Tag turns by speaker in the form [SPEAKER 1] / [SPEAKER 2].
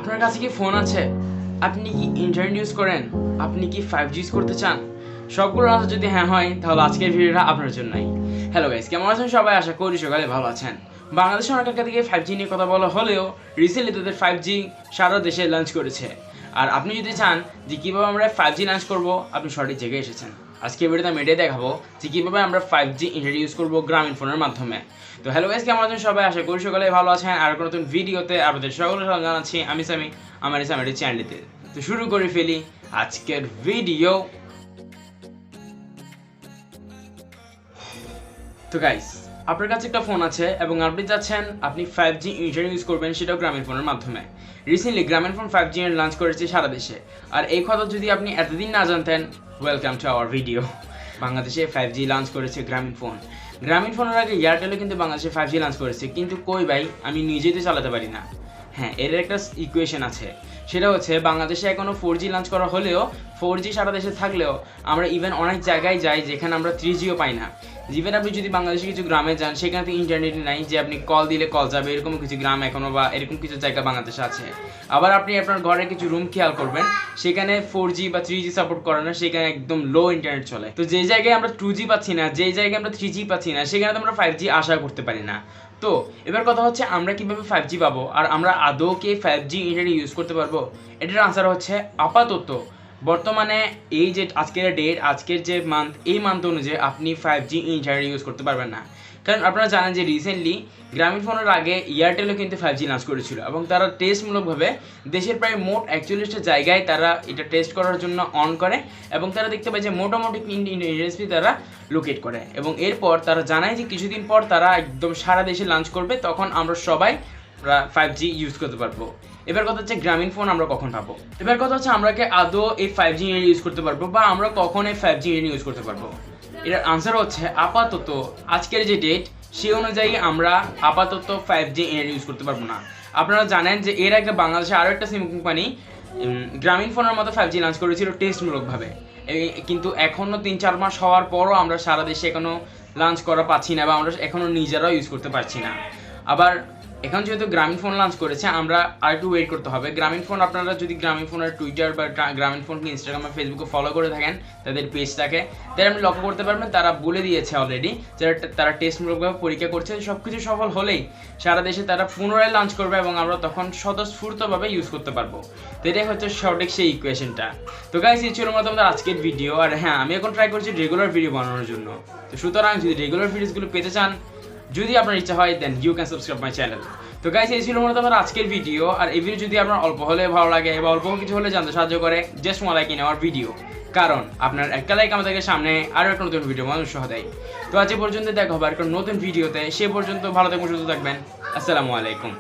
[SPEAKER 1] আপনার কাছে কি ফোন আছে? আপনি কি ইন্টারনেট ইউজ করেন? আপনি কি 5G ইউজ করতে চান? সবগুলোর আনসার যদি হ্যাঁ হয় তাহলে আজকের ভিডিওটা আপনার জন্যই। হ্যালো গাইস, কেমন আছেন সবাই? আশা করি সকালে ভালো আছেন। বাংলাদেশ সরকার থেকে 5G নিয়ে কথা বলা হলেও রিসেন্টলি তাদের 5G সারা দেশে লঞ্চ করেছে। আর আপনি যদি চান যে কীভাবে আমরা 5G লঞ্চ করবো, আপনি সঠিক জায়গায় এসেছেন। আজকে ভিডিওতে আমি এটাই দেখাবো যে কীভাবে আমরা 5G ইন্টারনেট ইউজ করবো গ্রামীণ ফোনের মাধ্যমে। তো হ্যালো গাইস, কেমন আছেন সবাই? আশা করি সকালে ভালো আছেন। আর কোনো নতুন ভিডিওতে আপনাদের সকলের সাথে জানাচ্ছি আমি সামি, আমার সামির চ্যানেলটিতে। তো শুরু করে ফেলি আজকের ভিডিও। তো গাইস, আপনার কাছে একটা ফোন আছে এবং আপনি চাচ্ছেন আপনি 5G ইন্টারনেট ইউজ করবেন, সেটাও গ্রামীণ ফোনের মাধ্যমে। রিসেন্টলি গ্রামীণ ফোন 5G লঞ্চ করেছে সারা দেশে। আর এই কথা যদি আপনি এতদিন না জানতেন, ওয়েলকাম টু আওয়ার ভিডিও। বাংলাদেশে 5G লঞ্চ করেছে গ্রামীণ ফোন। গ্রামীণ ফোনের আগে এয়ারটেলও কিন্তু বাংলাদেশে 5G লঞ্চ করেছে, কিন্তু কই ভাই, আমি নিজেই তো চালাতে পারি না। হ্যাঁ, এর একটা ইকুয়েশন আছে, সেটা হচ্ছে বাংলাদেশে এখনও 4G লঞ্চ করা হলেও 4G সারা দেশে থাকলেও আমরা ইভেন অনেক জায়গায় যাই যেখানে আমরা 3Gও পাই না। ইভেন আপনি যদি বাংলাদেশে কিছু গ্রামে যান, সেখানে তো ইন্টারনেট নাই যে আপনি কল দিলে কল যাবে, এরকম কিছু গ্রাম এখনও বা এরকম কিছু জায়গা বাংলাদেশে আছে। আবার আপনি আপনার ঘরের কিছু রুম খেয়াল করবেন, সেখানে 4G বা 3G সাপোর্ট করে না, সেখানে একদম লো ইন্টারনেট চলে। তো যে জায়গায় আমরা 2G পাচ্ছি না, যেই জায়গায় আমরা 3G পাচ্ছি না, সেখানে তো আমরা 5G আশা করতে পারি না। তো এবার কথা হচ্ছে আমরা কিভাবে 5G পাবো, আর আমরা আদৌ কি 5G ইন্টারনেট ইউজ করতে পারবো? এটার আনসার হচ্ছে আপাতত বর্তমানে এই যে আজকের ডেট, আজকের যে মান্থ, এই মান্থ অনুযায়ী আপনি 5G ইন্টারনেট ইউজ করতে পারবেন না। কারণ আপনারা জানেন যে রিসেন্টলি গ্রামীণ ফোনের আগে এয়ারটেলও কিন্তু 5G লঞ্চ করেছিল এবং তারা টেস্টমূলকভাবে দেশের প্রায় মোট 41টা জায়গায় তারা এটা টেস্ট করার জন্য অন করে এবং তারা দেখতে পায় যে মোটামুটি ইন্ডাস্ট্রি তারা লোকেট করে এবং এরপর তারা জানায় যে কিছুদিন পর তারা একদম সারা দেশে লঞ্চ করবে, তখন আমরা সবাই 5G ইউজ করতে পারবো। এবার কথা হচ্ছে গ্রামীণ ফোন আমরা কখন পাবো? এবার কথা হচ্ছে আমরা কি আদৌ এই 5G ইউজ করতে পারবো, বা আমরা কখন এই 5G ইউজ করতে পারবো? এটার আনসার হচ্ছে আপাতত আজকের যে ডেট, সেই অনুযায়ী আমরা আপাতত 5G ইউজ করতে পারবো না। আপনারা জানেন যে এর আগে বাংলাদেশে আরও একটা সিম কোম্পানি গ্রামীণ ফোনের মতো 5G লঞ্চ করেছিল টেস্টমূলকভাবে, কিন্তু এখনও 3-4 মাস হওয়ার পরও আমরা সারা দেশে এখনও লঞ্চ করা পাচ্ছি না, বা আমরা এখনও নিজেরাও ইউজ করতে পারছি না। আবার এখন যেহেতু গ্রামীণ ফোন লঞ্চ করেছে, আমরা আর একটু ওয়েট করতে হবে। গ্রামীণ ফোন, আপনারা যদি গ্রামীণ ফোনের টুইটার বা গ্রামীণ ফোনকে ইনস্টাগ্রাম বা ফেসবুকে ফলো করে থাকেন, তাদের পেজটাকে, তাহলে আপনি লক্ষ্য করতে পারবেন তারা বলে দিয়েছে অলরেডি যে তারা টেস্টমূলকভাবে পরীক্ষা করছে। সব কিছু সফল হলেই সারা দেশে তারা পুনরায় লঞ্চ করবে এবং আমরা তখন স্বতঃস্ফূর্তভাবে ইউজ করতে পারবো। তো এটাই হচ্ছে সঠিক সেই ইকুয়েশনটা। তো গাইস, এই ছিল মতো আমাদের আজকের ভিডিও। আর হ্যাঁ, আমি এখন ট্রাই করছি রেগুলার ভিডিও বানানোর জন্য। তো সুতরাং যদি রেগুলার ভিডিওসগুলো পেতে চান, যদি আপনার ইচ্ছা হয়, then you can subscribe my channel. তো গাইস, এই ছিল মূলত আমার আজকের ভিডিও। আর এই ভিডিও যদি আপনার অল্প হলে ভালো লাগে বা অল্প কিছু হলে জানতে সাহায্য করে, just one like in our video. কারণ আপনার একটা লাইক আমাদেরকে সামনে আরও একটা নতুন ভিডিও মানুষ সহ দেয়। তো আজ পর্যন্ত দেখা হবে আর একটা নতুন ভিডিওতে। সে পর্যন্ত ভালো থাকবেন, সুস্থ থাকবেন। আসসালামু আলাইকুম।